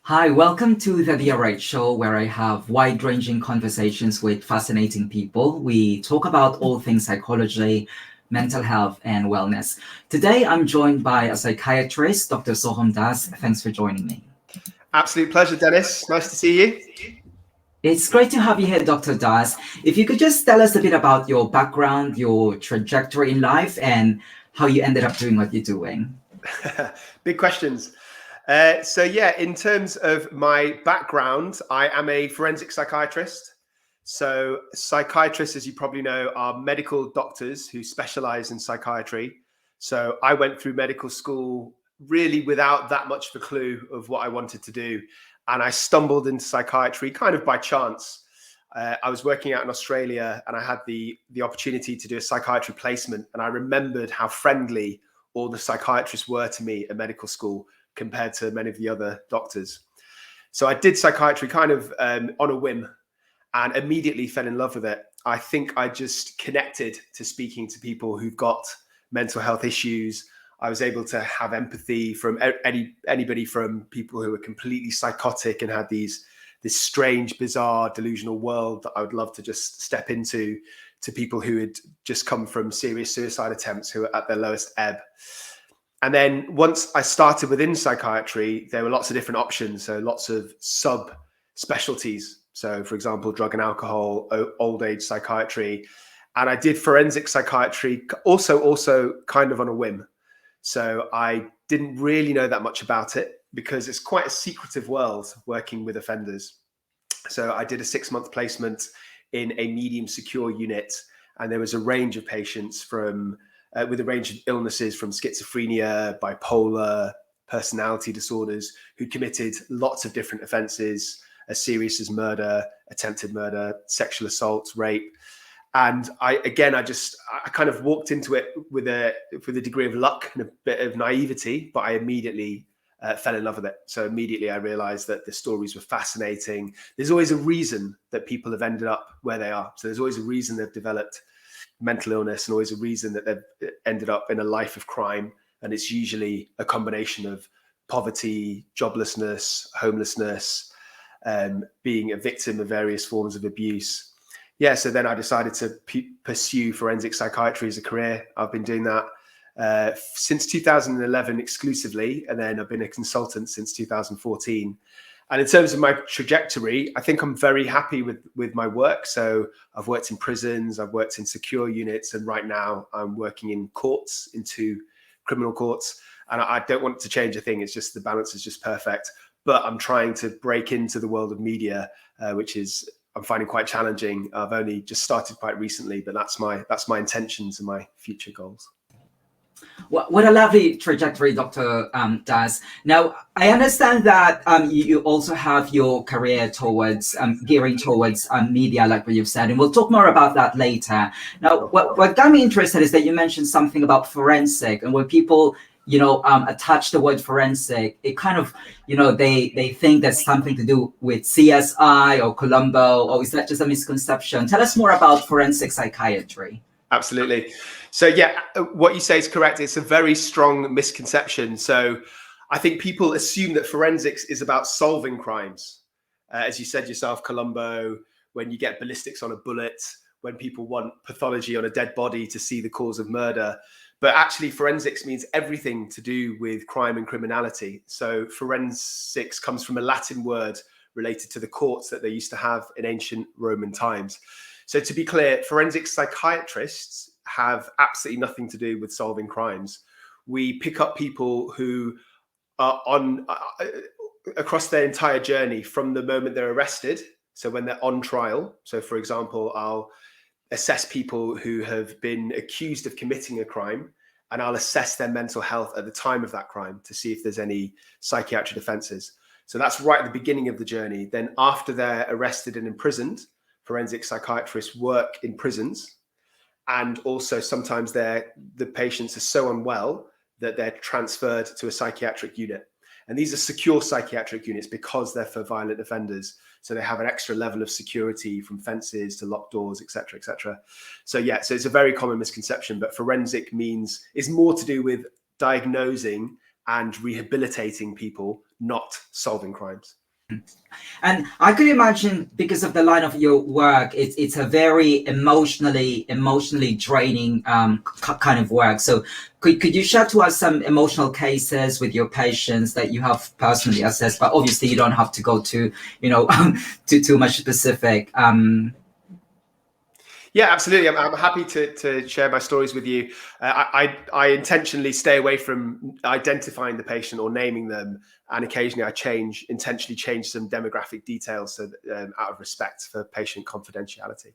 Hi, welcome to the DRH show, where I have wide-ranging conversations with fascinating people. We talk about all things psychology, mental health, and wellness. Today, I'm joined by a psychiatrist, Dr. Sohom Das. Thanks for joining me. Absolute pleasure, Dennis. Nice to see you. It's great to have you here, Dr. Das. If you could just tell us a bit about your background, your trajectory in life, and how you ended up doing what you're doing. Big questions. In terms of my background, I am a forensic psychiatrist. So psychiatrists, as you probably know, are medical doctors who specialize in psychiatry. So I went through medical school really without that much of a clue of what I wanted to do. And I stumbled into psychiatry kind of by chance. I was working out in Australia and I had the opportunity to do a psychiatry placement. And I remembered how friendly all the psychiatrists were to me at medical school compared to many of the other doctors. So I did psychiatry kind of on a whim and immediately fell in love with it. I think I just connected to speaking to people who've got mental health issues. I was able to have empathy from anybody from people who were completely psychotic and had this strange, bizarre, delusional world that I would love to just step into, to people who had just come from serious suicide attempts, who were at their lowest ebb. And then once I started within psychiatry, there were lots of different options. So lots of sub-specialties. So for example, drug and alcohol, old age psychiatry. And I did forensic psychiatry also kind of on a whim. So I didn't really know that much about it because it's quite a secretive world working with offenders. So I did a 6-month placement in a medium secure unit. And there was a range of patients with a range of illnesses from schizophrenia, bipolar, personality disorders, who committed lots of different offenses, as serious as murder, attempted murder, sexual assault, rape. And I kind of walked into it with a degree of luck and a bit of naivety, but I immediately fell in love with it. So immediately I realized that the stories were fascinating. There's always a reason that people have ended up where they are. So there's always a reason they've developed mental illness and always a reason that they've ended up in a life of crime. And it's usually a combination of poverty, joblessness, homelessness, being a victim of various forms of abuse. So then I decided to pursue forensic psychiatry as a career. I've been doing that since 2011 exclusively, and then I've been a consultant since 2014. And in terms of my trajectory, I think I'm very happy with my work. So I've worked in prisons, I've worked in secure units, and right now I'm working in courts, in 2 criminal courts. And I don't want to change a thing. It's just the balance is just perfect. But I'm trying to break into the world of media, which I'm finding quite challenging. I've only just started quite recently, but that's my intentions and my future goals. What a lovely trajectory, Dr. Das. Now, I understand that you also have your career towards gearing towards media, like what you've said, and we'll talk more about that later. Now, what got me interested is that you mentioned something about forensic, and when people attach the word forensic, it kind of, they think that's something to do with CSI or Columbo, or is that just a misconception? Tell us more about forensic psychiatry. Absolutely. So what you say is correct. It's a very strong misconception. So I think people assume that forensics is about solving crimes. As you said yourself, Columbo, when you get ballistics on a bullet, when people want pathology on a dead body to see the cause of murder. But actually forensics means everything to do with crime and criminality. So forensics comes from a Latin word related to the courts that they used to have in ancient Roman times. So to be clear, forensic psychiatrists have absolutely nothing to do with solving crimes. We pick up people who are on across their entire journey from the moment they're arrested. So when they're on trial. So for example, I'll assess people who have been accused of committing a crime, and I'll assess their mental health at the time of that crime to see if there's any psychiatric offenses. So that's right at the beginning of the journey. Then after they're arrested and imprisoned, forensic psychiatrists work in prisons, and also sometimes the patients are so unwell that they're transferred to a psychiatric unit. And these are secure psychiatric units because they're for violent offenders. So they have an extra level of security, from fences to locked doors, et cetera, et cetera. So so it's a very common misconception, but forensic is more to do with diagnosing and rehabilitating people, not solving crimes. And I could imagine, because of the line of your work, it's a very emotionally draining kind of work. So could you share to us some emotional cases with your patients that you have personally assessed? But obviously you don't have to go to, you know, to too much specific. Yeah, absolutely. I'm happy to share my stories with you. I intentionally stay away from identifying the patient or naming them, and occasionally I intentionally change some demographic details so that, out of respect for patient confidentiality.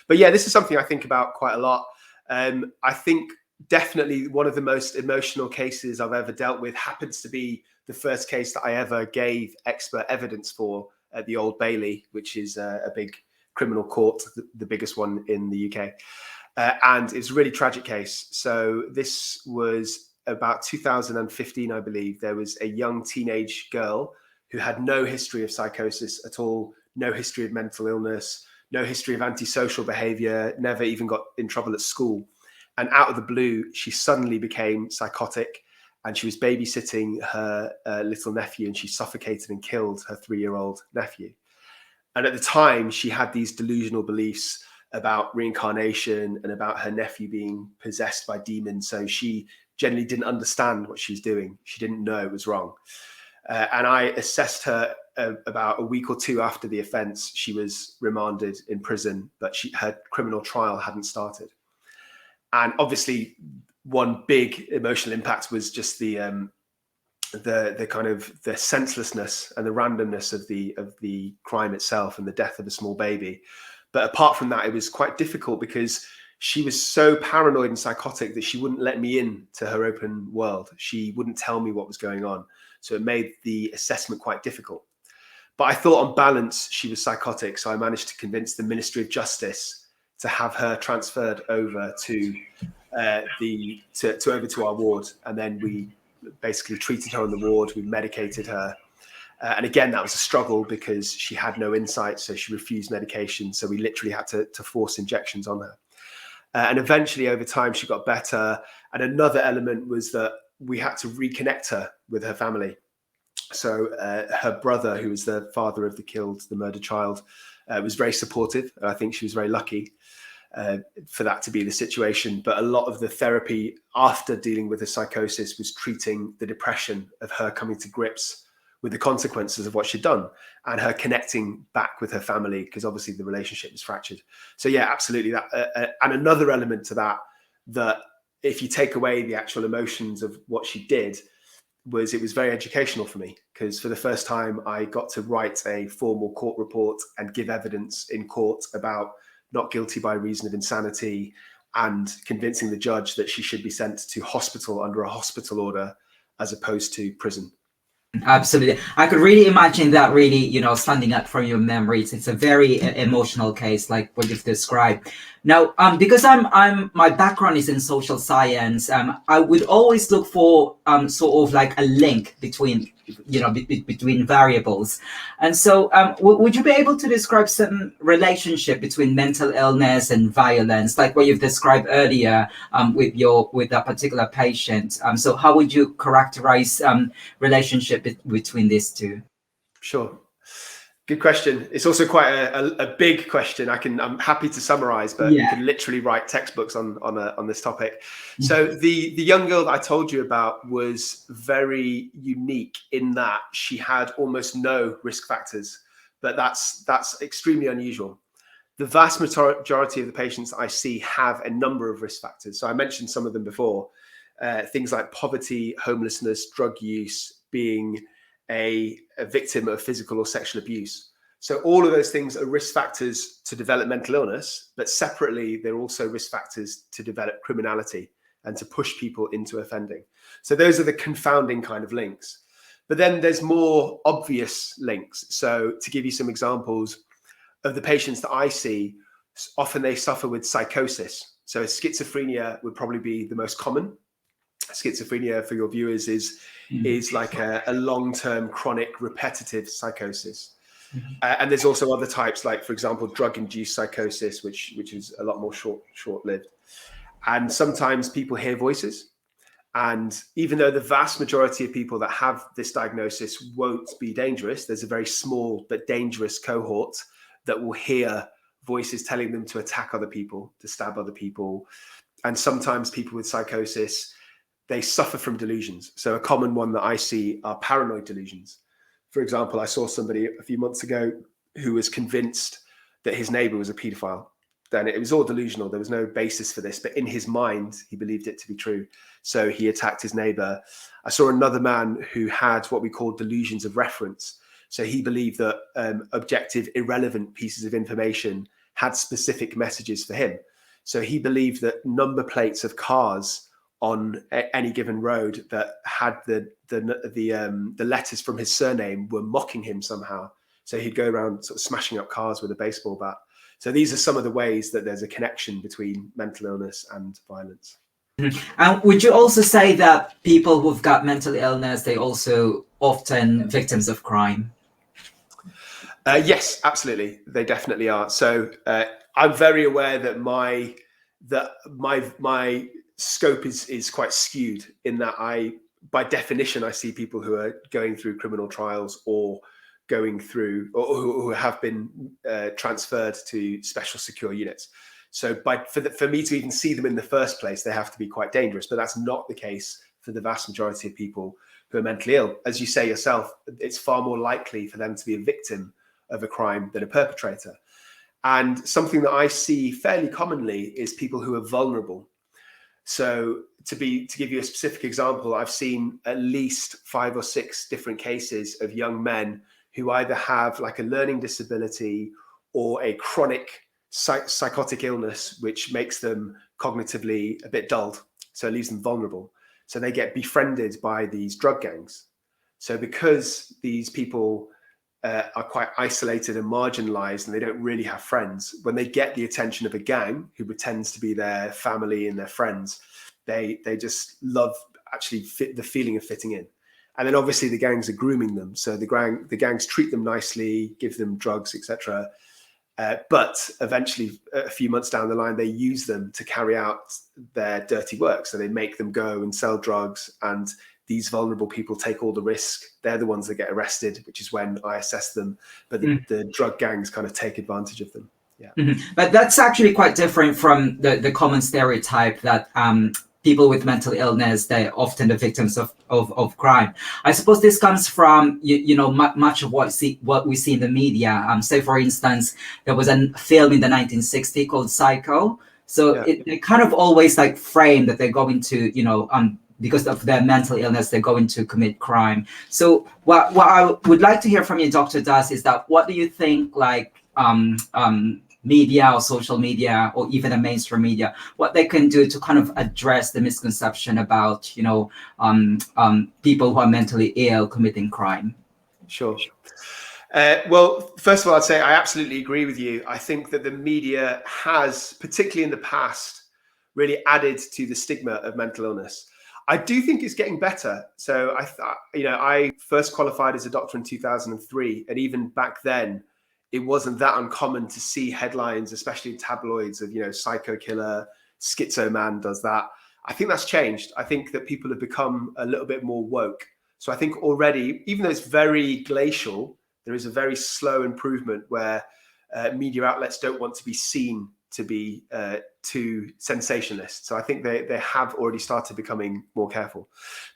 But yeah, this is something I think about quite a lot. I think definitely one of the most emotional cases I've ever dealt with happens to be the first case that I ever gave expert evidence for at the Old Bailey, which is a big criminal court, the biggest one in the UK. And it's a really tragic case. So this was about 2015, I believe. There was a young teenage girl who had no history of psychosis at all, no history of mental illness, no history of antisocial behavior, never even got in trouble at school. And out of the blue, she suddenly became psychotic, and she was babysitting her little nephew, and she suffocated and killed her 3-year-old nephew. And at the time, she had these delusional beliefs about reincarnation and about her nephew being possessed by demons. So she generally didn't understand what she was doing. She didn't know it was wrong. And I assessed her about a week or two after the offence. She was remanded in prison, but her criminal trial hadn't started. And obviously, one big emotional impact was just the kind of the senselessness and the randomness of the crime itself and the death of a small baby. But apart from that, it was quite difficult because she was so paranoid and psychotic that she wouldn't let me in to her open world. She wouldn't tell me what was going on. So it made the assessment quite difficult. But I thought on balance, she was psychotic. So I managed to convince the Ministry of Justice to have her transferred over to over to our ward. And then we basically treated her on the ward. We medicated her. And again, that was a struggle because she had no insight. So she refused medication. So we literally had to force injections on her. And eventually over time, she got better. And another element was that we had to reconnect her with her family. So her brother, who was the father of the murdered child, was very supportive. And I think she was very lucky for that to be the situation. But a lot of the therapy after dealing with the psychosis was treating the depression of her coming to grips with the consequences of what she'd done and her connecting back with her family, because obviously the relationship was fractured. So yeah, absolutely. That and another element to that if you take away the actual emotions of what she did, it was very educational for me, because for the first time I got to write a formal court report and give evidence in court about not guilty by reason of insanity, and convincing the judge that she should be sent to hospital under a hospital order as opposed to prison. Absolutely. I could really imagine that really, standing up from your memories. It's a very emotional case, like what you've described. Now, because my background is in social science, I would always look for sort of like a link between between variables. And so would you be able to describe some relationship between mental illness and violence, like what you've described earlier with that particular patient? So how would you characterize relationship between these two? Sure. Good question. It's also quite a big question. I'm happy to summarize, but you can literally write textbooks on this topic. So the young girl that I told you about was very unique in that she had almost no risk factors, but that's extremely unusual. The vast majority of the patients I see have a number of risk factors. So I mentioned some of them before, things like poverty, homelessness, drug use, being a victim of physical or sexual abuse. So all of those things are risk factors to develop mental illness, but separately, they're also risk factors to develop criminality and to push people into offending. So those are the confounding kind of links. But then there's more obvious links. So to give you some examples of the patients that I see, often they suffer with psychosis. So schizophrenia would probably be the most common. Schizophrenia, for your viewers, is like a long-term chronic repetitive psychosis. And there's also other types, like, for example, drug-induced psychosis, which is a lot more short-lived. And sometimes people hear voices, And even though the vast majority of people that have this diagnosis won't be dangerous, there's a very small but dangerous cohort that will hear voices telling them to attack other people, to stab other people. And sometimes people with psychosis, they suffer from delusions. So a common one that I see are paranoid delusions. For example, I saw somebody a few months ago who was convinced that his neighbor was a pedophile. Then it was all delusional. There was no basis for this, but in his mind, he believed it to be true. So he attacked his neighbor. I saw another man who had what we call delusions of reference. So he believed that objective, irrelevant pieces of information had specific messages for him. So he believed that number plates of cars on any given road that had the letters from his surname were mocking him somehow. So he'd go around sort of smashing up cars with a baseball bat. So these are some of the ways that there's a connection between mental illness and violence. And would you also say that people who've got mental illness, they also often victims of crime? Yes, absolutely. They definitely are. So I'm very aware that my scope is quite skewed in that by definition, I see people who are going through criminal trials or going through or who have been transferred to special secure units. So for me to even see them in the first place, they have to be quite dangerous. But that's not the case for the vast majority of people who are mentally ill. As you say yourself, it's far more likely for them to be a victim of a crime than a perpetrator. And something that I see fairly commonly is people who are vulnerable. So to give you a specific example, I've seen at least 5 or 6 different cases of young men who either have like a learning disability or a chronic psychotic illness, which makes them cognitively a bit dulled. So it leaves them vulnerable. So they get befriended by these drug gangs. So because these people are quite isolated and marginalized and they don't really have friends, when they get the attention of a gang who pretends to be their family and their friends, they just love actually the feeling of fitting in. And then obviously the gangs are grooming them. So the gangs treat them nicely, give them drugs, etc. But eventually, a few months down the line, they use them to carry out their dirty work. So they make them go and sell drugs, and these vulnerable people take all the risk. They're the ones that get arrested, which is when I assess them. But the drug gangs kind of take advantage of them. Yeah. But that's actually quite different from the common stereotype that people with mental illness, they're often the victims of crime. I suppose this comes from much of what we see in the media. Say, for instance, there was a film in the 1960s called Psycho. So they kind of always like frame that they're going to, because of their mental illness, they're going to commit crime. So what I would like to hear from you, Dr. Das, is that what do you think, like media or social media or even the mainstream media, what they can do to kind of address the misconception about, people who are mentally ill committing crime? Sure. Well, first of all, I'd say I absolutely agree with you. I think that the media has, particularly in the past, really added to the stigma of mental illness. I do think it's getting better. So I first qualified as a doctor in 2003, and even back then, it wasn't that uncommon to see headlines, especially in tabloids, of psycho killer, schizo man does that. I think that's changed. I think that people have become a little bit more woke. So I think already, even though it's very glacial, there is a very slow improvement where media outlets don't want to be seen to be too sensationalist. So I think they have already started becoming more careful.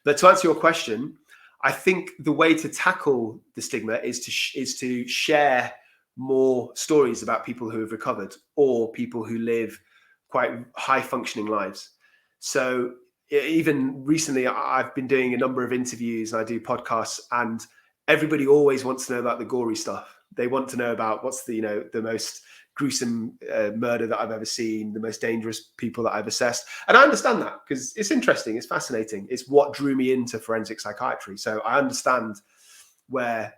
But to answer your question, I think the way to tackle the stigma is to share more stories about people who have recovered or people who live quite high functioning lives. So even recently, I've been doing a number of interviews and I do podcasts, and everybody always wants to know about the gory stuff. They want to know about what's the most gruesome murder that I've ever seen, the most dangerous people that I've assessed. And I understand that because it's interesting, it's fascinating. It's what drew me into forensic psychiatry. So I understand where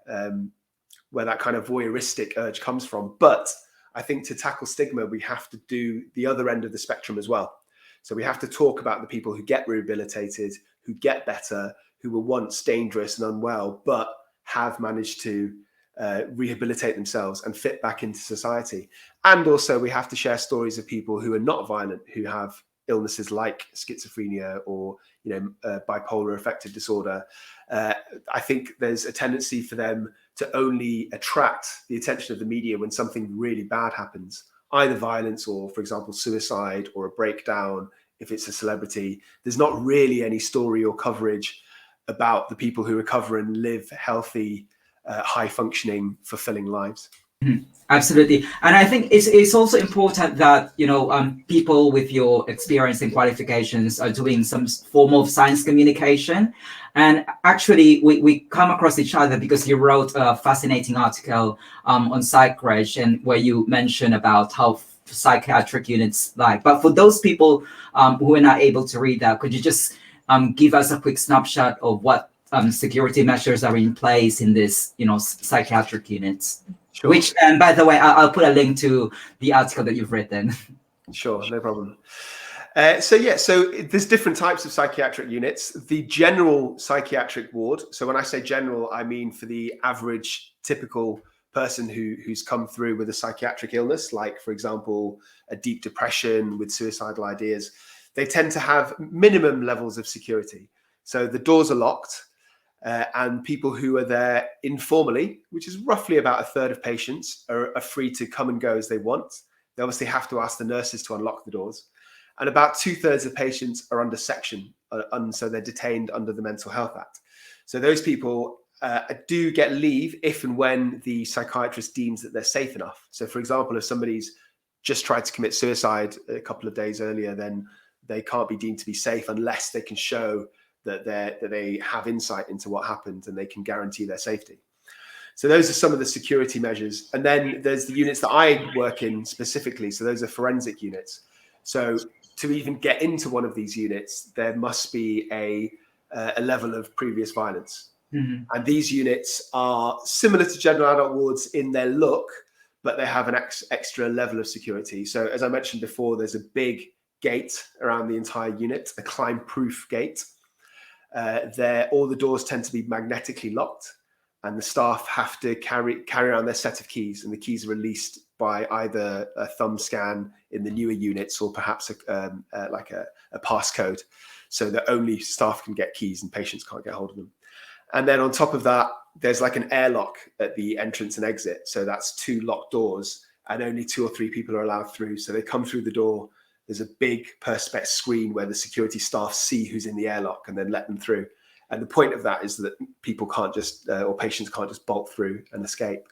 that kind of voyeuristic urge comes from. But I think to tackle stigma, we have to do the other end of the spectrum as well. So we have to talk about the people who get rehabilitated, who get better, who were once dangerous and unwell, but have managed to rehabilitate themselves and fit back into society. And also we have to share stories of people who are not violent, who have illnesses like schizophrenia or bipolar affective disorder, I think there's a tendency for them to only attract the attention of the media when something really bad happens, either violence or, for example, suicide or a breakdown. If it's a celebrity, there's not really any story or coverage about the people who recover and live healthy, high functioning, fulfilling lives. Mhm. Absolutely. And I think it's also important that, people with your experience and qualifications are doing some form of science communication. And actually, we come across each other because you wrote a fascinating article on Psychiatry, and where you mention about how psychiatric units like. But for those people who are not able to read that, could you just give us a quick snapshot of what security measures are in place in this, psychiatric units? Sure. Which, and by the way, I'll put a link to the article that you've written. Sure, no problem. So there's different types of psychiatric units. The general psychiatric ward. So when I say general, I mean for the average, typical person who's come through with a psychiatric illness, like, for example, a deep depression with suicidal ideas. They tend to have minimum levels of security. So the doors are locked. And people who are there informally, which is roughly about a third of patients, are free to come and go as they want. They obviously have to ask the nurses to unlock the doors. And about 2/3 of patients are under section, so they're detained under the Mental Health Act. So those people do get leave if and when the psychiatrist deems that they're safe enough. So, for example, if somebody's just tried to commit suicide a couple of days earlier, then they can't be deemed to be safe unless they can show that they have insight into what happened and they can guarantee their safety. So those are some of the security measures. And then there's the units that I work in specifically. So those are forensic units. So to even get into one of these units, there must be a level of previous violence. Mm-hmm. And these units are similar to general adult wards in their look, but they have an extra level of security. So as I mentioned before, there's a big gate around the entire unit, a climb-proof gate. All the doors tend to be magnetically locked, and the staff have to carry around their set of keys, and the keys are released by either a thumb scan in the newer units or perhaps a passcode, so that only staff can get keys and patients can't get hold of them. And then on top of that, there's like an airlock at the entrance and exit. So that's 2 locked doors, and only 2 or 3 people are allowed through. So they come through the door. There's a big perspex screen where the security staff see who's in the airlock and then let them through. And the point of that is that people can't just, or patients can't just bolt through and escape.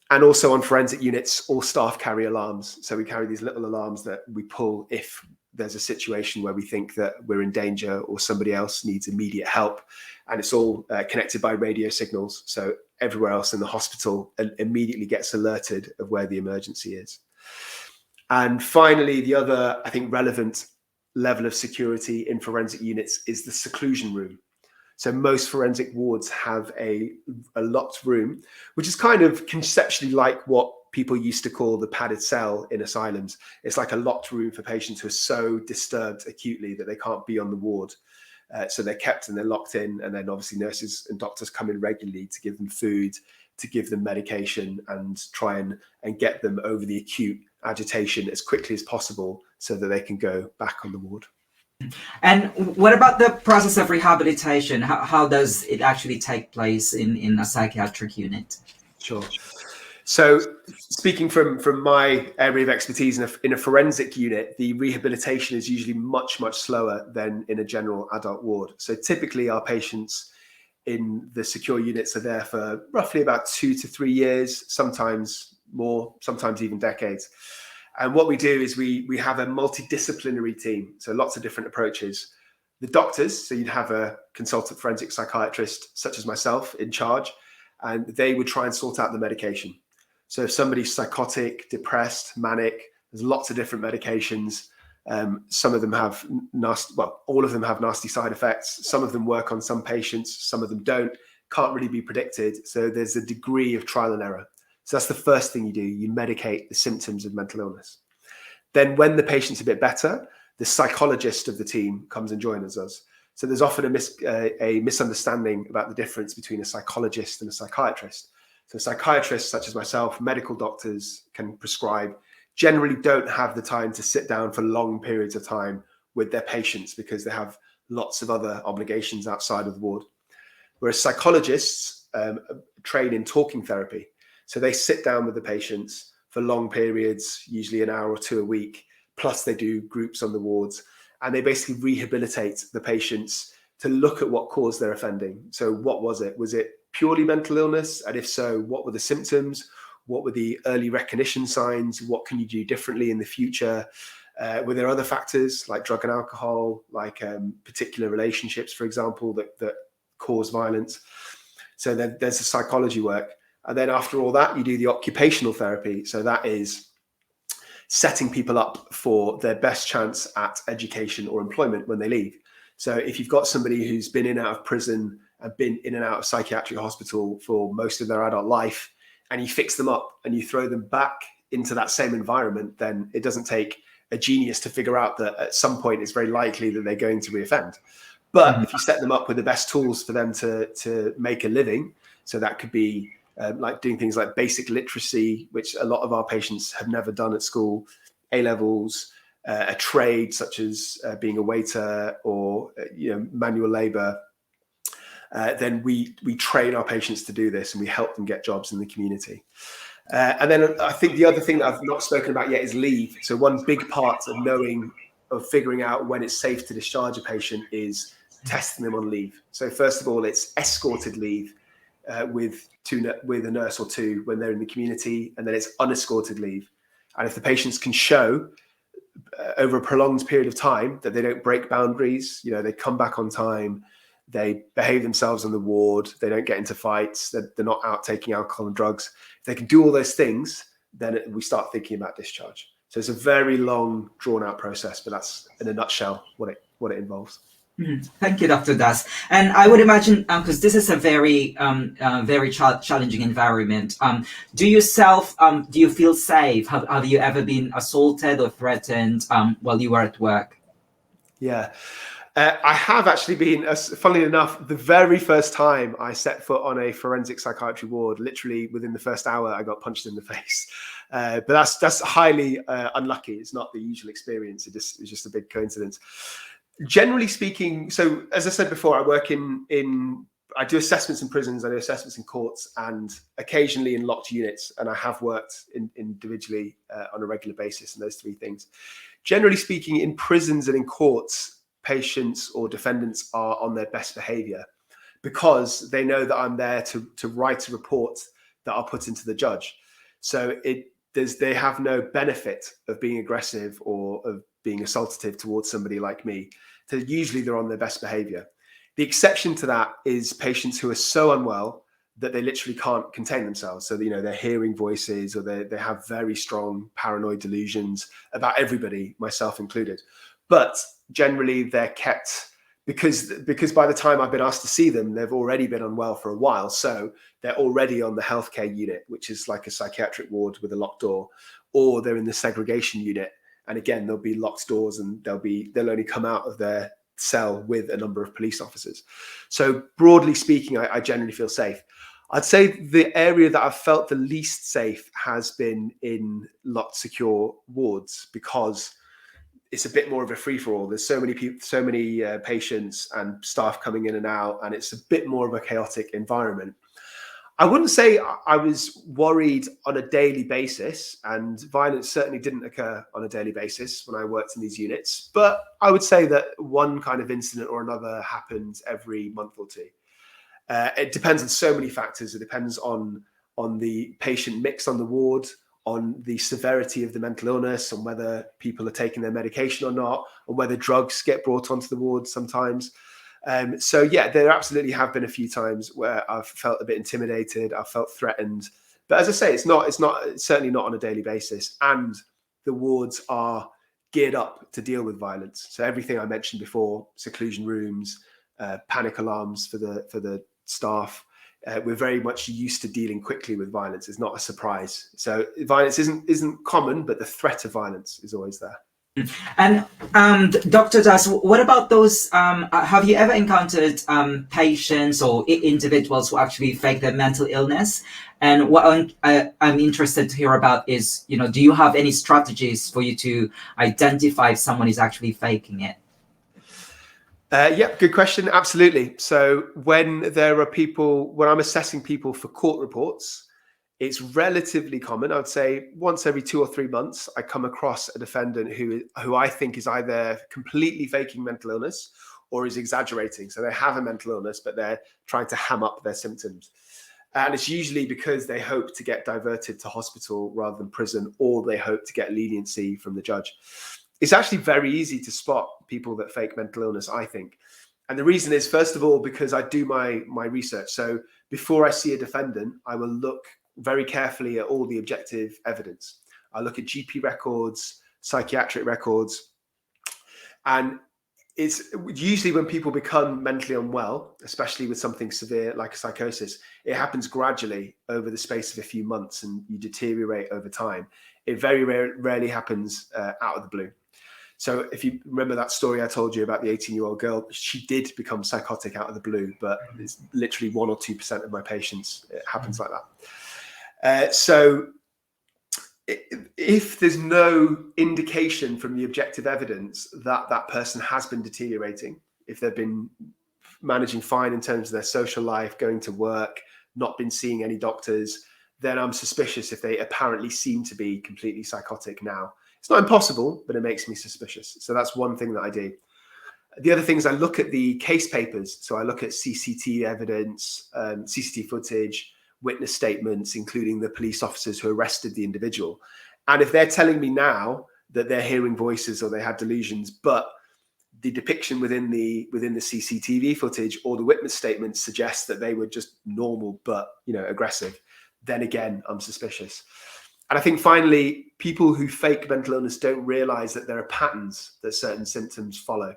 And also on forensic units, all staff carry alarms. So we carry these little alarms that we pull if there's a situation where we think that we're in danger or somebody else needs immediate help. And it's all connected by radio signals. So everywhere else in the hospital immediately gets alerted of where the emergency is. And finally, the other, I think, relevant level of security in forensic units is the seclusion room. So most forensic wards have a locked room, which is kind of conceptually like what people used to call the padded cell in asylums. It's like a locked room for patients who are so disturbed acutely that they can't be on the ward. So they're kept and they're locked in. And then obviously nurses and doctors come in regularly to give them food, to give them medication, and try and get them over the acute agitation as quickly as possible so that they can go back on the ward. And what about the process of rehabilitation? How does it actually take place in a psychiatric unit? Sure. So speaking from my area of expertise in a forensic unit, the rehabilitation is usually much, much slower than in a general adult ward. So typically our patients in the secure units are there for roughly about 2 to 3 years, sometimes more, sometimes even decades. And what we do is we have a multidisciplinary team, so lots of different approaches. The doctors, so you'd have a consultant forensic psychiatrist, such as myself, in charge, and they would try and sort out the medication. So if somebody's psychotic, depressed, manic, there's lots of different medications. Some of them have all of them have nasty side effects. Some of them work on some patients, some of them don't, can't really be predicted. So there's a degree of trial and error. So that's the first thing you do. You medicate the symptoms of mental illness. Then when the patient's a bit better, the psychologist of the team comes and joins us. So there's often a misunderstanding about the difference between a psychologist and a psychiatrist. So psychiatrists such as myself, medical doctors can prescribe, generally don't have the time to sit down for long periods of time with their patients because they have lots of other obligations outside of the ward. Whereas psychologists train in talking therapy. So they sit down with the patients for long periods, usually an hour or two a week, plus they do groups on the wards, and they basically rehabilitate the patients to look at what caused their offending. So what was it? Was it purely mental illness? And if so, what were the symptoms? What were the early recognition signs? What can you do differently in the future? Were there other factors like drug and alcohol, like particular relationships, for example, that cause violence? So then there's the psychology work. And then after all that, you do the occupational therapy. So that is setting people up for their best chance at education or employment when they leave. So if you've got somebody who's been in and out of prison and been in and out of psychiatric hospital for most of their adult life, and you fix them up and you throw them back into that same environment, then it doesn't take a genius to figure out that at some point it's very likely that they're going to reoffend. But if you set them up with the best tools for them to make a living, so that could be like doing things like basic literacy, which a lot of our patients have never done at school, A-levels, a trade such as being a waiter or manual labor, then we train our patients to do this and we help them get jobs in the community. And then I think the other thing that I've not spoken about yet is leave. So one big part of figuring out when it's safe to discharge a patient is testing them on leave. So first of all, it's escorted leave with a nurse or two when they're in the community, and then it's unescorted leave. And if the patients can show over a prolonged period of time that they don't break boundaries, they come back on time, they behave themselves on the ward, they don't get into fights, they're not out taking alcohol and drugs. If they can do all those things, then we start thinking about discharge. So it's a very long, drawn-out process, but that's in a nutshell what it involves. Thank you, Dr. Das. And I would imagine, because this is a very, very challenging environment, do you feel safe? Have you ever been assaulted or threatened while you were at work? Yeah. I have actually been, funnily enough, the very first time I set foot on a forensic psychiatry ward, literally within the first hour, I got punched in the face. But that's highly unlucky. It's not the usual experience. It's just a big coincidence. Generally speaking, so as I said before, I work I do assessments in prisons, I do assessments in courts, and occasionally in locked units. And I have worked individually on a regular basis in those three things. Generally speaking, in prisons and in courts, patients or defendants are on their best behavior because they know that I'm there to write a report that I'll put into the judge. So they have no benefit of being aggressive or of being assaultative towards somebody like me. So usually they're on their best behavior. The exception to that is patients who are so unwell that they literally can't contain themselves. So, they're hearing voices or they have very strong paranoid delusions about everybody, myself included. But generally they're kept because by the time I've been asked to see them, they've already been unwell for a while. So they're already on the healthcare unit, which is like a psychiatric ward with a locked door, or they're in the segregation unit. And again, there'll be locked doors and they'll only come out of their cell with a number of police officers. So broadly speaking, I generally feel safe. I'd say the area that I've felt the least safe has been in locked secure wards because it's a bit more of a free-for-all. There's so many people, so many patients and staff coming in and out, and it's a bit more of a chaotic environment. I wouldn't say I was worried on a daily basis, and violence certainly didn't occur on a daily basis when I worked in these units, but I would say that one kind of incident or another happened every month or two. It depends on so many factors. It depends on the patient mix on the ward, on the severity of the mental illness, on whether people are taking their medication or not, or whether drugs get brought onto the ward sometimes. So yeah, there absolutely have been a few times where I've felt a bit intimidated, I've felt threatened. But as I say, it's certainly not on a daily basis. And the wards are geared up to deal with violence. So everything I mentioned before, seclusion rooms, panic alarms for the staff, we're very much used to dealing quickly with violence. It's not a surprise. So violence isn't common, but the threat of violence is always there. And Dr. Das, what about those? Have you ever encountered patients or individuals who actually fake their mental illness? And what I'm interested to hear about is, do you have any strategies for you to identify if someone is actually faking it? Yeah, good question. Absolutely. So when I'm assessing people for court reports, it's relatively common. I would say once every 2 or 3 months, I come across a defendant who I think is either completely faking mental illness or is exaggerating. So they have a mental illness, but they're trying to ham up their symptoms. And it's usually because they hope to get diverted to hospital rather than prison, or they hope to get leniency from the judge. It's actually very easy to spot people that fake mental illness, I think. And the reason is, first of all, because I do my research. So before I see a defendant, I will look very carefully at all the objective evidence. I look at GP records, psychiatric records, and it's usually when people become mentally unwell, especially with something severe like a psychosis, it happens gradually over the space of a few months and you deteriorate over time. It very rarely happens out of the blue. So if you remember that story I told you about the 18-year-old girl, she did become psychotic out of the blue, but it's literally 1 or 2% of my patients, it happens like that. So if there's no indication from the objective evidence that that person has been deteriorating, if they've been managing fine in terms of their social life, going to work, not been seeing any doctors, then I'm suspicious if they apparently seem to be completely psychotic now. It's not impossible, but it makes me suspicious. So that's one thing that I do. The other thing is I look at the case papers. So I look at CCTV evidence, CCTV footage, witness statements, including the police officers who arrested the individual. And if they're telling me now that they're hearing voices or they had delusions, but the depiction within the CCTV footage or the witness statements suggests that they were just normal but aggressive, then again I'm suspicious. And I think finally, people who fake mental illness don't realize that there are patterns that certain symptoms follow.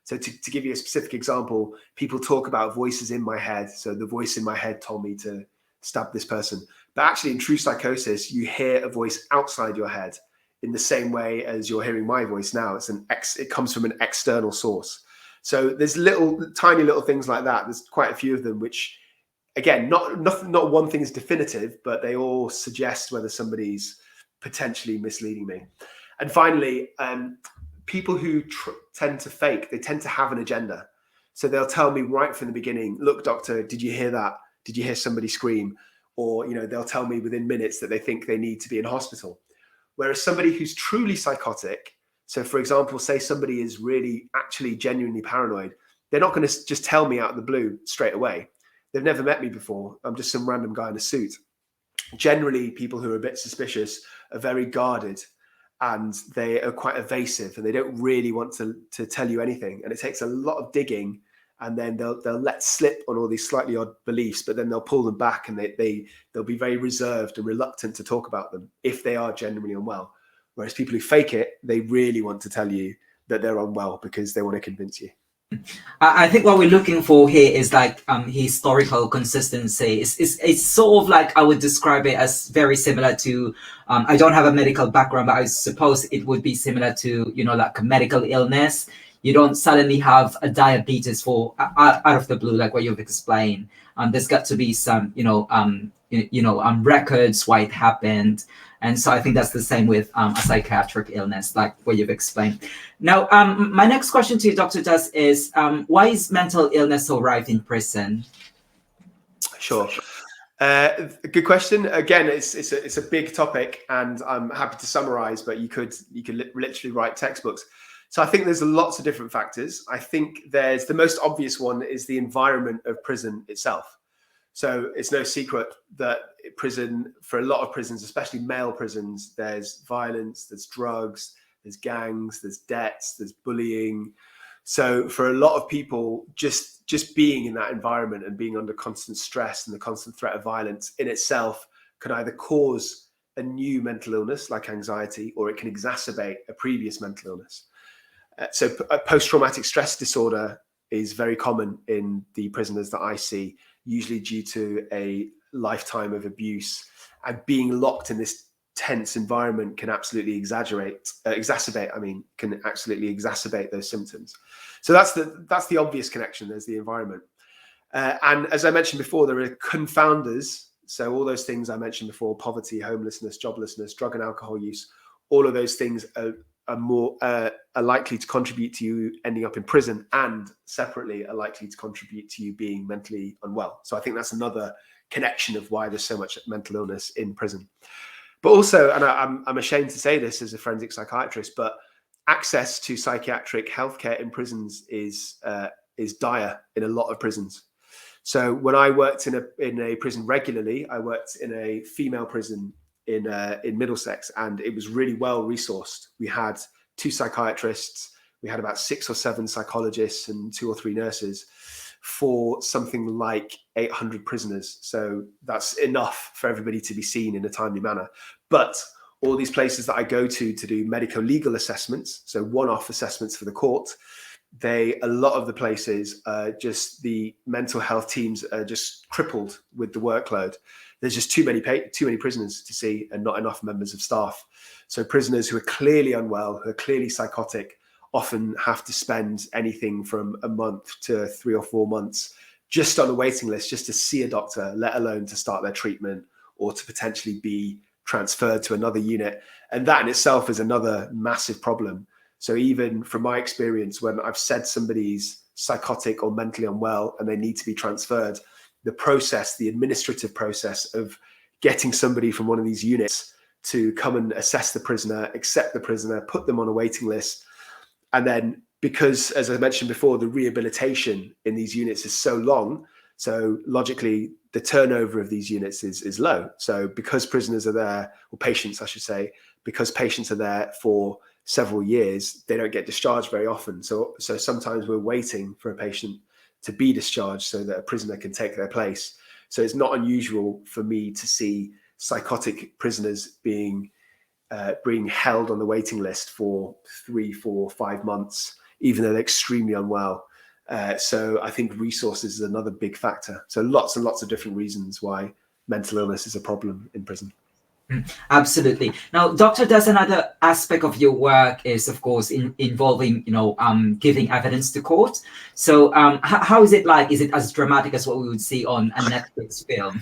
So to give you a specific example, people talk about voices in my head. So the voice in my head told me to stab this person. But actually in true psychosis, you hear a voice outside your head in the same way as you're hearing my voice now. It comes from an external source. So there's tiny little things like that. There's quite a few of them, which again, not one thing is definitive, but they all suggest whether somebody's potentially misleading me. And finally, people who tend to fake, they tend to have an agenda. So they'll tell me right from the beginning, look, doctor, did you hear that? Did you hear somebody scream? Or, they'll tell me within minutes that they think they need to be in hospital. Whereas somebody who's truly psychotic, so for example, say somebody is really actually genuinely paranoid, they're not going to just tell me out of the blue straight away. They've never met me before. I'm just some random guy in a suit. Generally, people who are a bit suspicious are very guarded and they are quite evasive and they don't really want to tell you anything. And it takes a lot of digging, and then they'll let slip on all these slightly odd beliefs, but then they'll pull them back and they'll be very reserved and reluctant to talk about them if they are genuinely unwell. Whereas people who fake it, they really want to tell you that they're unwell because they want to convince you. I think what we're looking for here is like historical consistency. It's sort of like I would describe it as very similar to, I don't have a medical background, but I suppose it would be similar to, like a medical illness. You don't suddenly have a diabetes out of the blue, like what you've explained. There's got to be some, records why it happened. And so I think that's the same with a psychiatric illness, like what you've explained. Now, my next question to you, Dr. Das, is why is mental illness so rife in prison? Sure. Good question. Again, it's a big topic, and I'm happy to summarize, but you could literally write textbooks. So I think there's lots of different factors. I think the most obvious one is the environment of prison itself. So it's no secret that prison, for a lot of prisons, especially male prisons, there's violence, there's drugs, there's gangs, there's debts, there's bullying. So for a lot of people, just being in that environment and being under constant stress and the constant threat of violence in itself can either cause a new mental illness like anxiety, or it can exacerbate a previous mental illness. So post-traumatic stress disorder is very common in the prisoners that I see, usually due to a lifetime of abuse and being locked in this tense environment can absolutely can absolutely exacerbate those symptoms. So that's the obvious connection. There's the environment. And as I mentioned before, there are confounders. So all those things I mentioned before: poverty, homelessness, joblessness, drug and alcohol use. All of those things are likely to contribute to you ending up in prison, and separately are likely to contribute to you being mentally unwell. So I think that's another connection of why there's so much mental illness in prison. But also, and I'm ashamed to say this as a forensic psychiatrist, but access to psychiatric healthcare in prisons is dire in a lot of prisons. So when I worked in a prison regularly, I worked in a female prison in Middlesex, and it was really well resourced. We had 2 psychiatrists, we had about 6 or 7 psychologists, and 2 or 3 nurses for something like 800 prisoners. So that's enough for everybody to be seen in a timely manner. But all these places that I go to do medico-legal assessments, so one-off assessments for the court, a lot of the places, just the mental health teams are just crippled with the workload. There's just too many prisoners to see, and not enough members of staff. So prisoners who are clearly unwell, who are clearly psychotic, often have to spend anything from a month to 3 or 4 months just on a waiting list, just to see a doctor, let alone to start their treatment or to potentially be transferred to another unit. And that in itself is another massive problem. So even from my experience, when I've said somebody's psychotic or mentally unwell and they need to be transferred, the administrative process of getting somebody from one of these units to come and assess the prisoner, accept the prisoner, put them on a waiting list, and then, because, as I mentioned before, the rehabilitation in these units is so long, so logically the turnover of these units is low. So because prisoners are there, or patients I should say, because patients are there for several years, they don't get discharged very often. So sometimes we're waiting for a patient to be discharged so that a prisoner can take their place. So it's not unusual for me to see psychotic prisoners being held on the waiting list for 3, 4, 5 months, even though they're extremely unwell. So I think resources is another big factor. So lots and lots of different reasons why mental illness is a problem in prison. Absolutely. Now, Doctor, does another aspect of your work is, of course, involving, giving evidence to court. So how is it like? Is it as dramatic as what we would see on a Netflix film?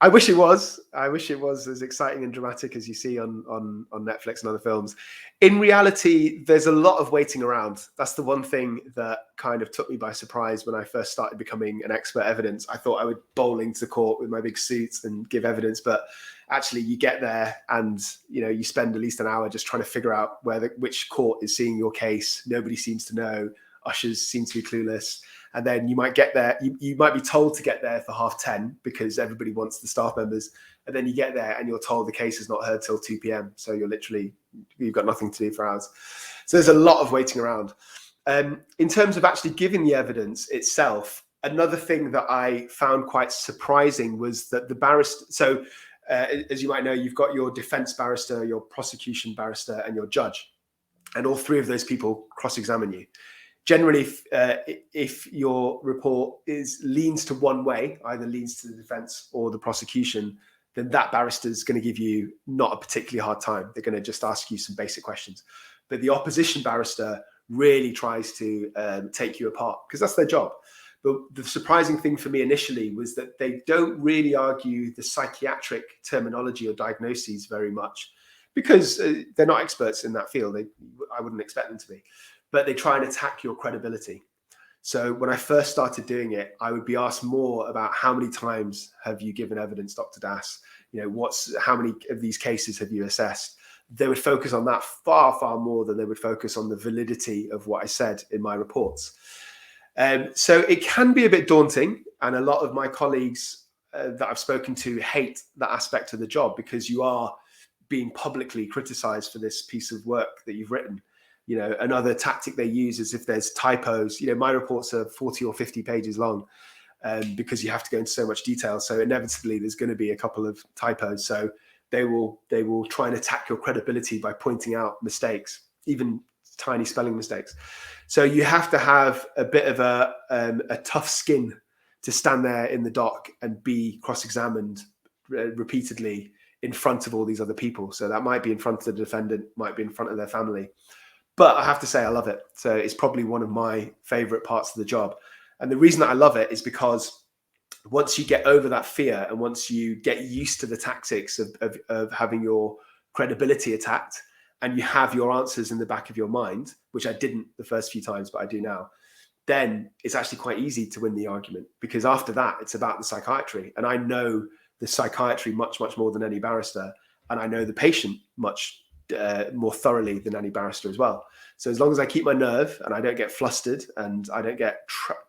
I wish it was. I wish it was as exciting and dramatic as you see on Netflix and other films. In reality, there's a lot of waiting around. That's the one thing that kind of took me by surprise when I first started becoming an expert evidence. I thought I would bowl into court with my big suits and give evidence, but actually you get there and you spend at least an hour just trying to figure out which court is seeing your case. Nobody seems to know. Ushers seem to be clueless. And then you might get there, you might be told to get there for 10:30 because everybody wants the staff members. And then you get there and you're told the case is not heard till 2 p.m. So you've got nothing to do for hours. So there's a lot of waiting around. In terms of actually giving the evidence itself, another thing that I found quite surprising was that the barrister, so as you might know, you've got your defense barrister, your prosecution barrister, and your judge. And all 3 of those people cross-examine you. Generally, if your report leans to one way, either leans to the defense or the prosecution, then that barrister is going to give you not a particularly hard time. They're going to just ask you some basic questions. But the opposition barrister really tries to take you apart because that's their job. But the surprising thing for me initially was that they don't really argue the psychiatric terminology or diagnoses very much because they're not experts in that field. I wouldn't expect them to be. But they try and attack your credibility. So when I first started doing it, I would be asked more about how many times have you given evidence, Dr. Das? How many of these cases have you assessed? They would focus on that far, far more than they would focus on the validity of what I said in my reports. So it can be a bit daunting. And a lot of my colleagues that I've spoken to hate that aspect of the job because you are being publicly criticized for this piece of work that you've written. Another tactic they use is if there's typos. My reports are 40 or 50 pages long because you have to go into so much detail. So inevitably there's going to be a couple of typos. So they will try and attack your credibility by pointing out mistakes, even tiny spelling mistakes. So you have to have a bit of a tough skin to stand there in the dock and be cross-examined repeatedly in front of all these other people. So that might be in front of the defendant, might be in front of their family. But I have to say I love it. So it's probably one of my favorite parts of the job. And the reason that I love it is because once you get over that fear and once you get used to the tactics of having your credibility attacked and you have your answers in the back of your mind, which I didn't the first few times, but I do now, then it's actually quite easy to win the argument, because after that, it's about the psychiatry. And I know the psychiatry much, much more than any barrister. And I know the patient much more thoroughly than any barrister as well. So as long as I keep my nerve and I don't get flustered and I don't get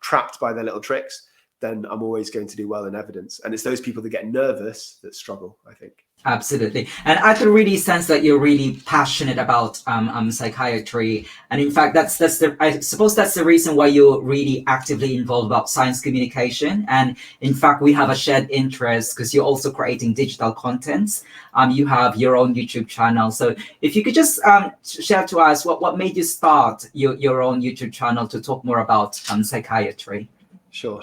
trapped by their little tricks, then I'm always going to do well in evidence. And it's those people that get nervous that struggle, I think. Absolutely. And I can really sense that you're really passionate about psychiatry. And in fact, I suppose that's the reason why you're really actively involved about science communication. And in fact, we have a shared interest because you're also creating digital contents. You have your own YouTube channel. So if you could just share to us what made you start your own YouTube channel to talk more about psychiatry. Sure.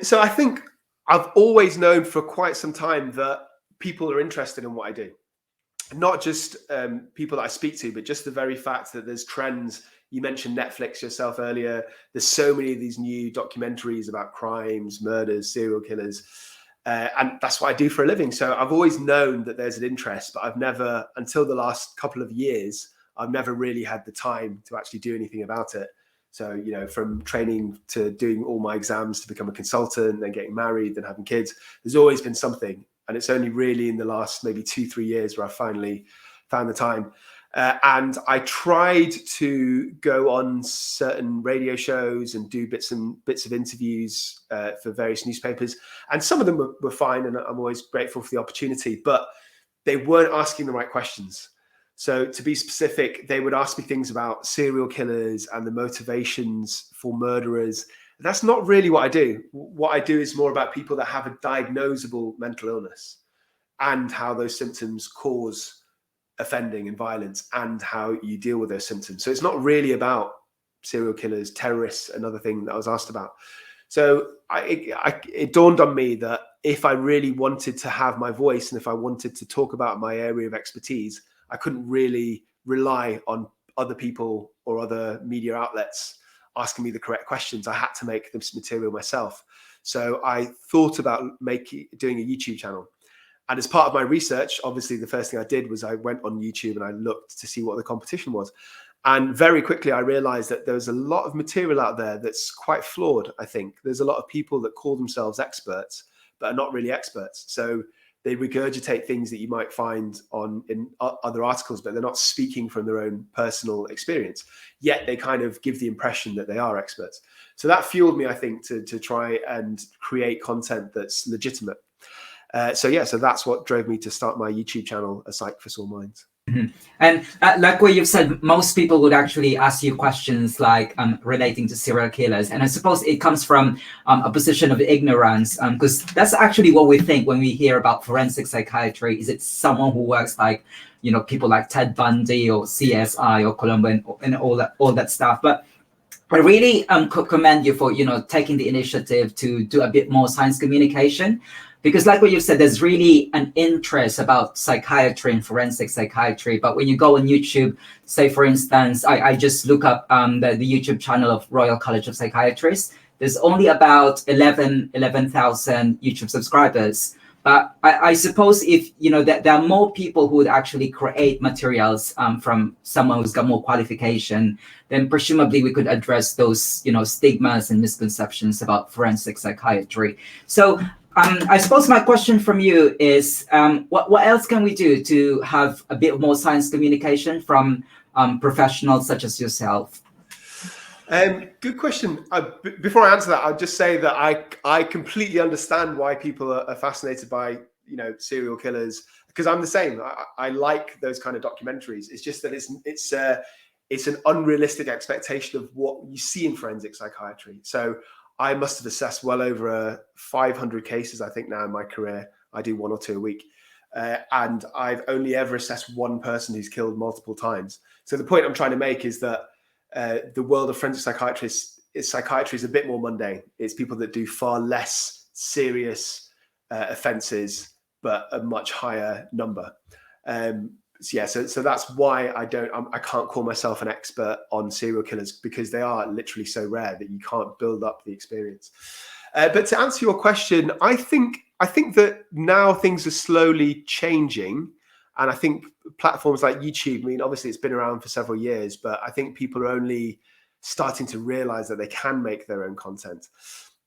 So I think I've always known for quite some time that people are interested in what I do. Not just people that I speak to, but just the very fact that there's trends. You mentioned Netflix yourself earlier. There's so many of these new documentaries about crimes, murders, serial killers. And that's what I do for a living. So I've always known that there's an interest, but I've never, until the last couple of years, I've never really had the time to actually do anything about it. So, you know, from training to doing all my exams to become a consultant, then getting married, then having kids, there's always been something. And it's only really in the last maybe 2-3 years where I finally found the time. And I tried to go on certain radio shows and do bits of interviews for various newspapers. And some of them were fine, and I'm always grateful for the opportunity, but they weren't asking the right questions. So to be specific, they would ask me things about serial killers and the motivations for murderers. That's not really what I do. What I do is more about people that have a diagnosable mental illness and how those symptoms cause offending and violence and how you deal with those symptoms. So it's not really about serial killers, terrorists, another thing that I was asked about. So it dawned on me that if I really wanted to have my voice and if I wanted to talk about my area of expertise, I couldn't really rely on other people or other media outlets asking me the correct questions. I had to make this material myself. So I thought about doing a YouTube channel. And as part of my research, obviously the first thing I did was I went on YouTube and I looked to see what the competition was. And very quickly I realized that there's a lot of material out there that's quite flawed, I think. There's a lot of people that call themselves experts, but are not really experts. So they regurgitate things that you might find in other articles, but they're not speaking from their own personal experience. Yet they kind of give the impression that they are experts. So that fueled me, I think, to try and create content that's legitimate. So that's what drove me to start my YouTube channel, A Psych for Sore Minds. Mm-hmm. And like what you've said, most people would actually ask you questions like relating to serial killers. And I suppose it comes from a position of ignorance, because that's actually what we think when we hear about forensic psychiatry. Is it someone who works like, you know, people like Ted Bundy or CSI or Colombo and all that stuff. But I really commend you for, you know, taking the initiative to do a bit more science communication. Because like what you said, there's really an interest about psychiatry and forensic psychiatry. But when you go on YouTube, say, for instance, I just look up the YouTube channel of Royal College of Psychiatrists. There's only about 11,000 YouTube subscribers. But I suppose if, you know, that there are more people who would actually create materials from someone who's got more qualification, then presumably we could address those, you know, stigmas and misconceptions about forensic psychiatry. So I suppose my question from you is, what else can we do to have a bit more science communication from professionals such as yourself? Good question. Before I answer that, I'll just say that I completely understand why people are fascinated by, you know, serial killers, because I'm the same. I like those kind of documentaries. It's just that it's an unrealistic expectation of what you see in forensic psychiatry. So I must have assessed well over 500 cases, I think, now in my career. I do 1 or 2 a week. And I've only ever assessed one person who's killed multiple times. So the point I'm trying to make is that the world of forensic psychiatry is a bit more mundane. It's people that do far less serious offences, but a much higher number. So that's why I can't call myself an expert on serial killers, because they are literally so rare that you can't build up the experience. But to answer your question, I think that now things are slowly changing, and I think platforms like YouTube, I mean, obviously it's been around for several years, but I think people are only starting to realize that they can make their own content.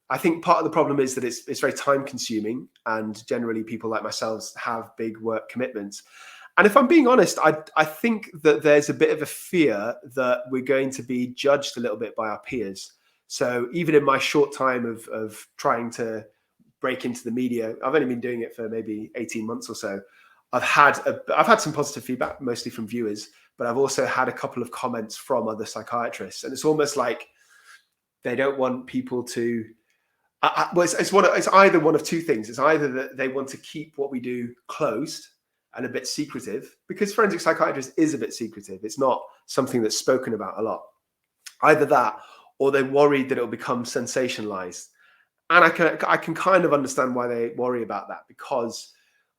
I think part of the problem is that it's very time consuming, and generally people like myself have big work commitments. And if I'm being honest, I think that there's a bit of a fear that we're going to be judged a little bit by our peers. So even in my short time of trying to break into the media, I've only been doing it for maybe 18 months or so. I've had some positive feedback, mostly from viewers, but I've also had a couple of comments from other psychiatrists, and it's almost like they don't want people to. It's either one of two things. It's either that they want to keep what we do closed and a bit secretive, because forensic psychiatrist is a bit secretive. It's not something that's spoken about a lot. Either that, or they're worried that it'll become sensationalized. And I can kind of understand why they worry about that, because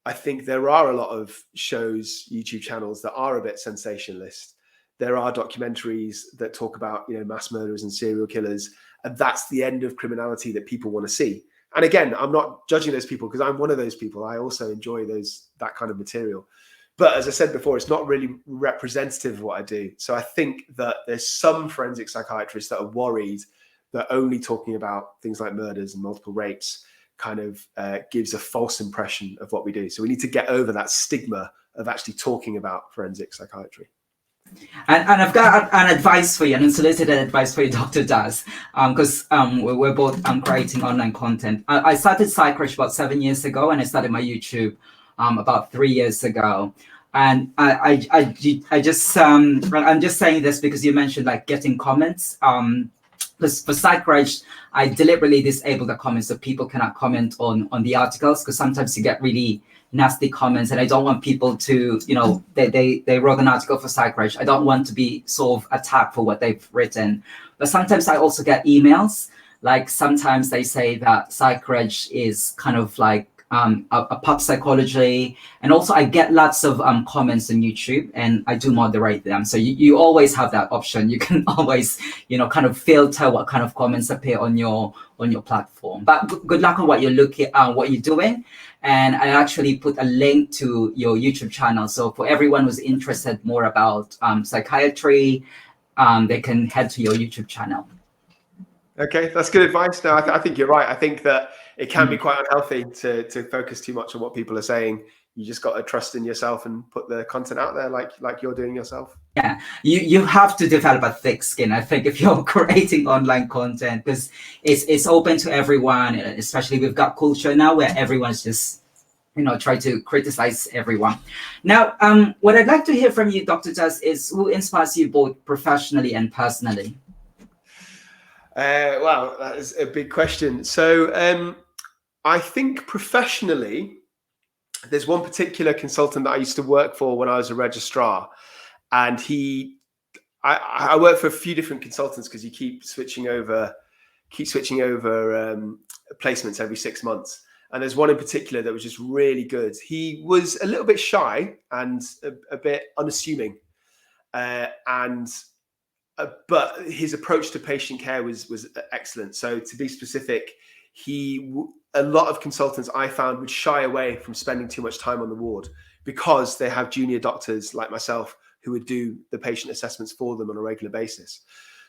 I think there are a lot of shows, YouTube channels, that are a bit sensationalist. There are documentaries that talk about, mass murderers and serial killers, and that's the end of criminality that people want to see. And again, I'm not judging those people, because I'm one of those people. I also enjoy that kind of material. But as I said before, it's not really representative of what I do. So I think that there's some forensic psychiatrists that are worried that only talking about things like murders and multiple rapes kind of gives a false impression of what we do. So we need to get over that stigma of actually talking about forensic psychiatry. And I've got an advice for you, an unsolicited advice for you, Dr. Daz, because we're both creating online content. I started Psychiatry about 7 years ago, and I started my YouTube about 3 years ago. And I just I'm just saying this because you mentioned like getting comments. For Psychiatry, I deliberately disable the comments so people cannot comment on the articles, because sometimes you get really nasty comments, and I don't want people to, they wrote an article for Psychiatry. I don't want to be sort of attacked for what they've written. But sometimes I also get emails. Like sometimes they say that Psychiatry is kind of like a pop psychology, and also I get lots of comments on YouTube, and I do moderate them. So you always have that option. You can always kind of filter what kind of comments appear on your platform. But good luck on what you're what you're doing. And I actually put a link to your YouTube channel, so for everyone who's interested more about psychiatry, they can head to your YouTube channel. Okay, that's good advice. No, I think you're right. I think that it can be quite unhealthy to focus too much on what people are saying. You just got to trust in yourself and put the content out there like you're doing yourself. Yeah, you have to develop a thick skin, I think, if you're creating online content, because it's open to everyone. Especially we've got culture now where everyone's just try to criticize everyone. Now, what I'd like to hear from you, Dr. Daz, is who inspires you both professionally and personally? Wow, that is a big question. So I think professionally, there's one particular consultant that I used to work for when I was a registrar, and I work for a few different consultants because you keep switching over placements every 6 months. And there's one in particular that was just really good. He was a little bit shy and a bit unassuming, but his approach to patient care was excellent. So to be specific, a lot of consultants I found would shy away from spending too much time on the ward because they have junior doctors like myself who would do the patient assessments for them on a regular basis.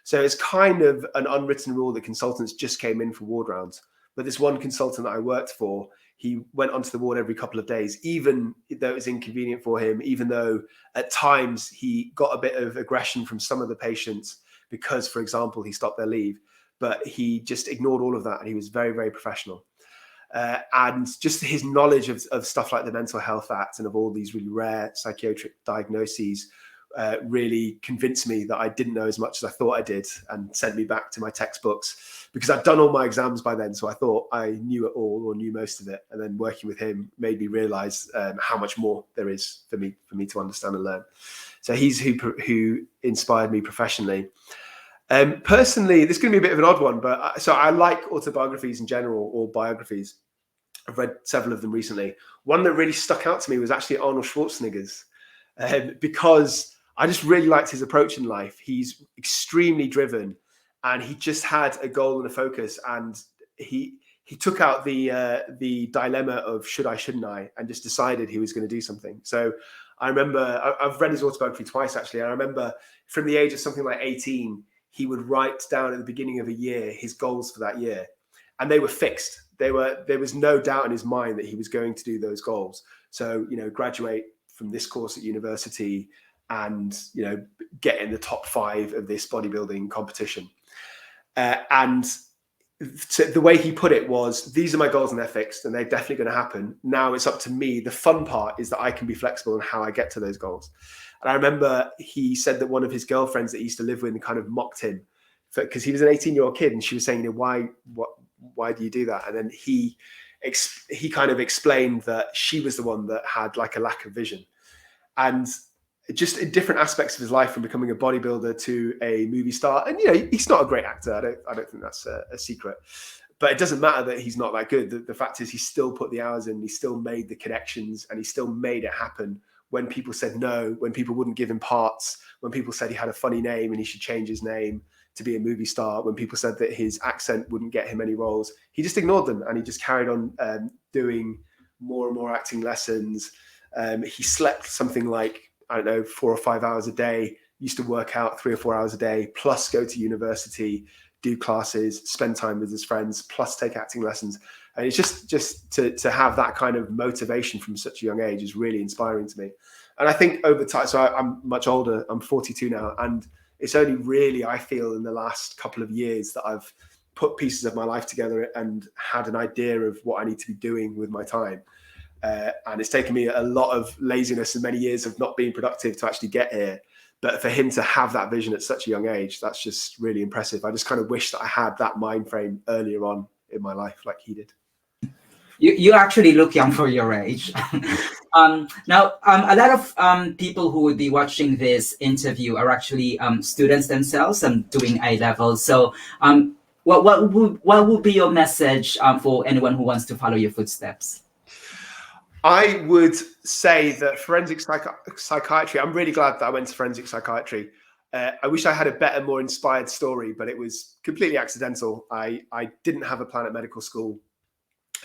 So it's kind of an unwritten rule that consultants just came in for ward rounds. But this one consultant that I worked for, he went onto the ward every couple of days, even though it was inconvenient for him, even though at times he got a bit of aggression from some of the patients because, for example, he stopped their leave. But he just ignored all of that, and he was very, very professional. And just his knowledge of stuff like the Mental Health Act and of all these really rare psychiatric diagnoses really convinced me that I didn't know as much as I thought I did, and sent me back to my textbooks because I'd done all my exams by then. So I thought I knew it all or knew most of it. And then working with him made me realize how much more there is for me to understand and learn. So he's who inspired me professionally. Personally, this is going to be a bit of an odd one, but so I like autobiographies in general, or biographies. I've read several of them recently. One that really stuck out to me was actually Arnold Schwarzenegger's, because I just really liked his approach in life. He's extremely driven, and he just had a goal and a focus, and he took out the dilemma of should I, shouldn't I, and just decided he was going to do something. So I remember, I've read his autobiography twice actually. I remember from the age of something like 18, he would write down at the beginning of a year his goals for that year, and they were fixed. There was no doubt in his mind that he was going to do those goals. So, graduate from this course at university and, get in the top 5 of this bodybuilding competition. And so the way he put it was, these are my goals and they're fixed and they're definitely going to happen. Now it's up to me. The fun part is that I can be flexible in how I get to those goals. And I remember he said that one of his girlfriends that he used to live with kind of mocked him because he was an 18-year-old kid, and she was saying, why do you do that? And then he kind of explained that she was the one that had like a lack of vision. And just in different aspects of his life, from becoming a bodybuilder to a movie star. And, he's not a great actor. I don't think that's a secret. But it doesn't matter that he's not that good. The fact is he still put the hours in, he still made the connections, and he still made it happen when people said no, when people wouldn't give him parts, when people said he had a funny name and he should change his name to be a movie star, when people said that his accent wouldn't get him any roles. He just ignored them, and he just carried on doing more and more acting lessons. He slept something like, 4 or 5 hours a day, used to work out 3 or 4 hours a day, plus go to university, do classes, spend time with his friends, plus take acting lessons. And it's just to have that kind of motivation from such a young age is really inspiring to me. And I think over time, so I'm much older, I'm 42 now, and it's only really, I feel, in the last couple of years that I've put pieces of my life together and had an idea of what I need to be doing with my time. And it's taken me a lot of laziness and many years of not being productive to actually get here. But for him to have that vision at such a young age, that's just really impressive. I just kind of wish that I had that mind frame earlier on in my life like he did. You actually look young for your age. Now, a lot of people who would be watching this interview are actually students themselves and doing A levels. So what would be your message for anyone who wants to follow your footsteps? I would say that forensic psychiatry, I'm really glad that I went to forensic psychiatry. I wish I had a better, more inspired story, but it was completely accidental. I didn't have a plan at medical school,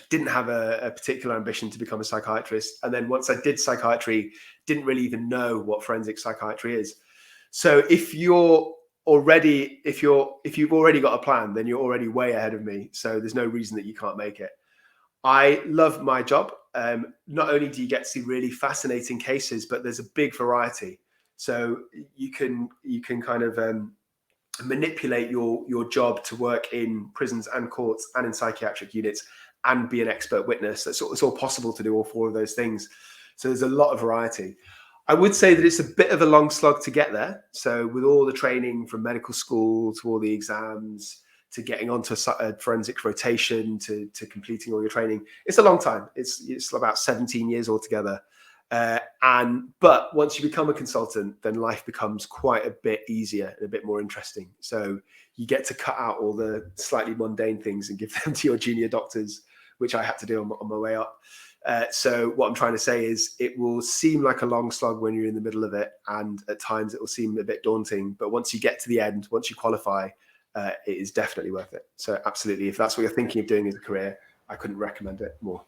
didn't have a particular ambition to become a psychiatrist. And then once I did psychiatry, didn't really even know what forensic psychiatry is. So if you've already got a plan, then you're already way ahead of me. So there's no reason that you can't make it. I love my job. Not only do you get to see really fascinating cases, but there's a big variety. So you can kind of manipulate your job to work in prisons and courts and in psychiatric units and be an expert witness. It's all possible to do all 4 of those things. So there's a lot of variety. I would say that it's a bit of a long slog to get there. So with all the training from medical school to all the exams, to getting onto a forensic rotation, to completing all your training, it's a long time. It's about 17 years altogether. But once you become a consultant, then life becomes quite a bit easier and a bit more interesting. So you get to cut out all the slightly mundane things and give them to your junior doctors, which I had to do on my way up. So what I'm trying to say is it will seem like a long slog when you're in the middle of it. And at times it will seem a bit daunting. But once you get to the end, once you qualify, it is definitely worth it. So absolutely, if that's what you're thinking of doing as a career, I couldn't recommend it more.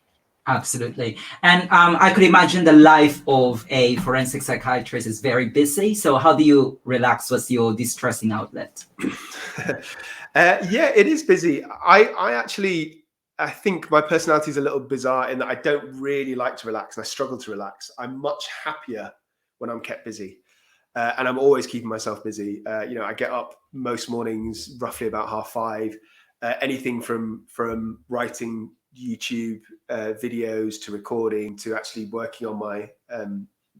Absolutely. And I could imagine the life of a forensic psychiatrist is very busy. So how do you relax? What's your distressing outlet? Yeah, it is busy. I think my personality is a little bizarre in that I don't really like to relax, and I struggle to relax. I'm much happier when I'm kept busy. And I'm always keeping myself busy. I get up most mornings roughly about 5:30. Anything from writing YouTube videos to recording to actually working on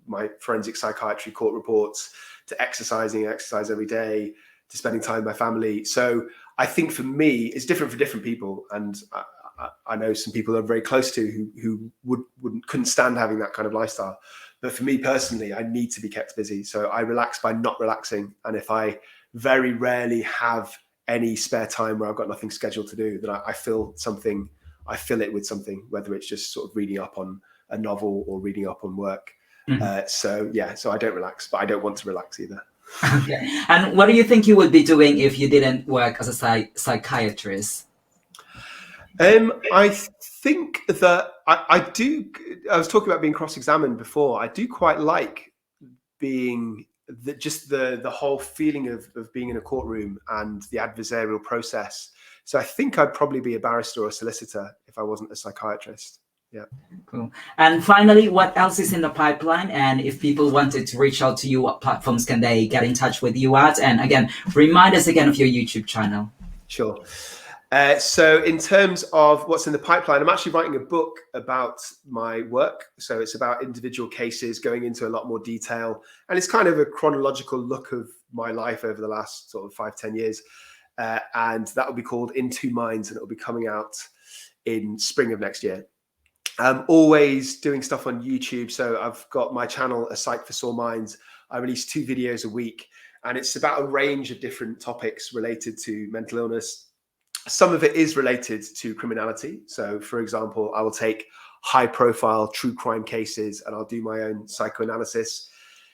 my forensic psychiatry court reports to exercise every day to spending time with my family. So I think for me, it's different for different people, and I know some people I'm very close to who couldn't stand having that kind of lifestyle. But for me personally, I need to be kept busy. So I relax by not relaxing. And if I very rarely have any spare time where I've got nothing scheduled to do, then I feel something I fill it with something, whether it's just sort of reading up on a novel or reading up on work. So I don't relax, but I don't want to relax either. Okay. And what do you think you would be doing if you didn't work as a psychiatrist? I think that I was talking about being cross-examined before. I do quite like being the whole feeling of being in a courtroom and the adversarial process. So I think I'd probably be a barrister or a solicitor if I wasn't a psychiatrist. Yeah. Cool. And finally, what else is in the pipeline? And if people wanted to reach out to you, what platforms can they get in touch with you at? And again, remind us again of your YouTube channel. Sure. So in terms of what's in the pipeline, I'm actually writing a book about my work. So it's about individual cases, going into a lot more detail. And it's kind of a chronological look of my life over the last sort of 5-10 years. And that will be called In Two Minds, and it will be coming out in spring of next year. I'm always doing stuff on YouTube. So I've got my channel, A Psych for Sore Minds. I release 2 videos a week, and it's about a range of different topics related to mental illness. Some of it is related to criminality. So, for example, I will take high-profile true crime cases and I'll do my own psychoanalysis.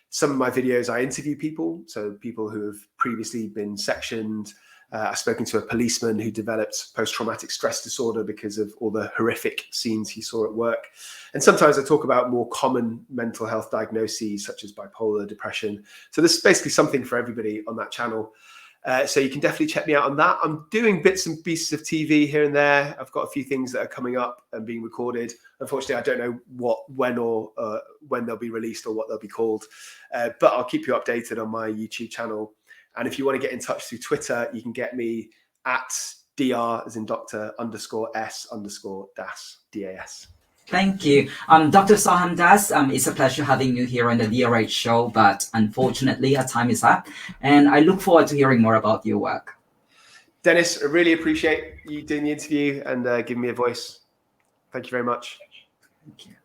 Some of my videos, I interview people, so people who have previously been sectioned. I've spoken to a policeman who developed post-traumatic stress disorder because of all the horrific scenes he saw at work. And sometimes I talk about more common mental health diagnoses, such as bipolar, depression. So there's basically something for everybody on that channel. So you can definitely check me out on that. I'm doing bits and pieces of TV here and there. I've got a few things that are coming up and being recorded. Unfortunately, I don't know when they'll be released or what they'll be called, but I'll keep you updated on my YouTube channel. And if you want to get in touch through Twitter, you can get me at Dr. as in Dr. _S_Das, DAS. Thank you. Dr. Sohom Das, it's a pleasure having you here on the DRH show, but unfortunately our time is up, and I look forward to hearing more about your work. Dennis, I really appreciate you doing the interview and giving me a voice. Thank you very much. Thank you.